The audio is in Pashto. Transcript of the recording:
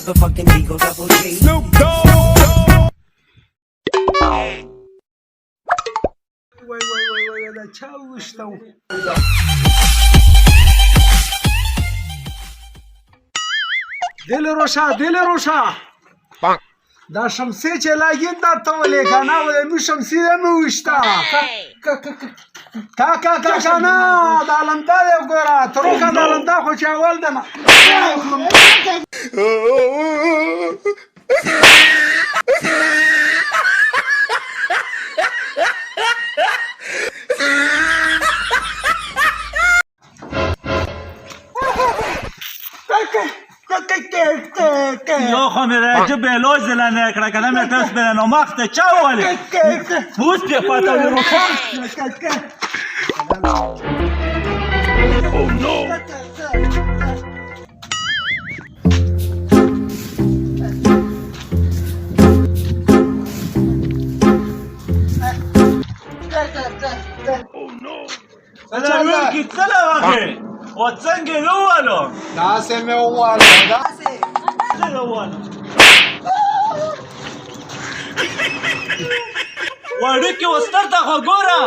motherfucking Eagle Double G. Snoop Dogg. وای دا چا وشتم دل روشا دا شمسی چې لاګین دا ته ولې کنه ولې مې شمسی مې وشتا کا کنه دا لندا یو ګوره تروکا دا لندا خو چې اول ده یو خو مې راجب بهلوز زلنه کړه کنه مې تاسو به نو مخته چا ولې پوس دې پاته ورو Oh no. سلام کی کله واخه او څنګه لوالو داسې مې وواله څنګه لوالو وړو کې وستر تا خو ګوره